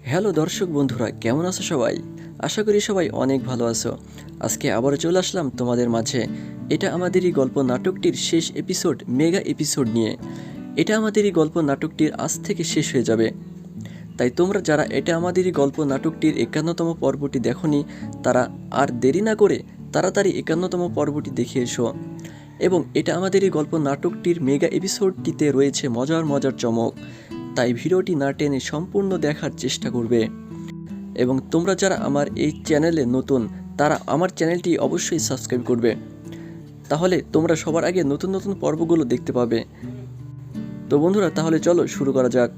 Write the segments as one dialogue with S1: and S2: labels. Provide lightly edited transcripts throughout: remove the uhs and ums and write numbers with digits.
S1: Hello দর্শক বন্ধুরা, কেমন আছো সবাই? আশা করি সবাই অনেক ভালো আছো। আজকে আবারও চলে আসলাম তোমাদের মাঝে। এটা আমাদের এই গল্প নাটকটির শেষ এপিসোড, মেগা এপিসোড নিয়ে। এটা আমাদের এই গল্প নাটকটির আজ থেকে শেষ হয়ে যাবে। তাই তোমরা যারা এটা আমাদের এই গল্প নাটকটির 51তম পর্বটি দেখোনি, তারা আর দেরি না করে তাড়াতাড়ি 51তম পর্বটি দেখে এসো। এবং এটা আমাদের এই গল্প নাটকটির মেগা এপিসোডটিতে রয়েছে মজার মজার চমক। তাই ভিডিওটি না টেনে সম্পূর্ণ দেখার চেষ্টা করবে। এবং তোমরা যারা আমার এই চ্যানেলে নতুন, তারা আমার চ্যানেলটি অবশ্যই সাবস্ক্রাইব করবে। তাহলে তোমরা সবার আগে নতুন নতুন পর্বগুলো দেখতে পাবে। তো বন্ধুরা, তাহলে চলো শুরু করা যাক।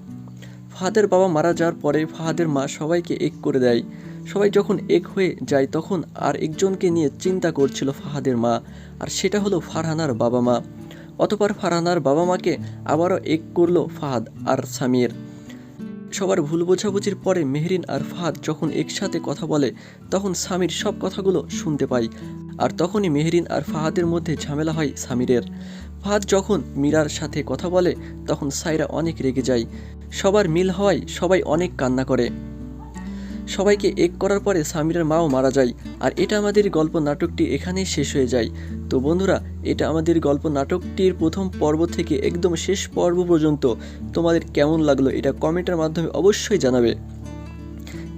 S1: ফাহাদের বাবা মারা যাওয়ার পরে ফাহাদের মা সবাইকে এক করে দেয়। সবাই যখন এক হয়ে যায় তখন আর একজনকে নিয়ে চিন্তা করছিল ফাহাদের মা, আর সেটা হলো ফারহানার বাবা মা। অতঃপর ফারহানার বাবা মাকে আবারও এক করলো ফাহাদ আর সামির। সবার ভুল বোঝাবুঝির পরে মেহরিন আর ফাহাদ যখন একসাথে কথা বলে তখন সামির সব কথাগুলো শুনতে পায়। আর তখনই মেহরিন আর ফাহাদের মধ্যে ঝামেলা হয় সামিরের। ফাহাদ যখন মীরার সাথে কথা বলে তখন সাইরা অনেক রেগে যায়। সবার মিল হওয়ায় সবাই অনেক কান্না করে। সবাইকে এক করার পরে সামিরের মাও মারা যায়। আর এটা আমাদের গল্প নাটকটি এখানেই শেষ হয়ে যায়। তো বন্ধুরা, এটা আমাদের গল্প নাটকটির প্রথম পর্ব থেকে একদম শেষ পর্ব পর্যন্ত তোমাদের কেমন লাগলো এটা কমেন্টের মাধ্যমে অবশ্যই জানাবে।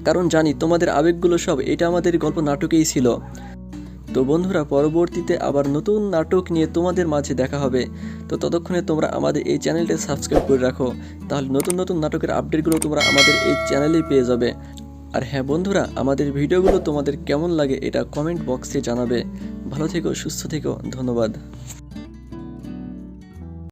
S1: কারণ জানি তোমাদের আবেগগুলো সব এটা আমাদের গল্প নাটকেই ছিল। তো বন্ধুরা, পরবর্তীতে আবার নতুন নাটক নিয়ে তোমাদের মাঝে দেখা হবে। তো ততক্ষণে তোমরা আমাদের এই চ্যানেলটা সাবস্ক্রাইব করে রাখো, তাহলে নতুন নতুন নাটকের আপডেটগুলো তোমরা আমাদের এই চ্যানেলেই পেয়ে যাবে। আর হ্যাঁ বন্ধুরা, আমাদের ভিডিওগুলো তোমাদের কেমন লাগে এটা কমেন্ট বক্সে জানাবে। ভালো থেকো, সুস্থ থেকো, ধন্যবাদ।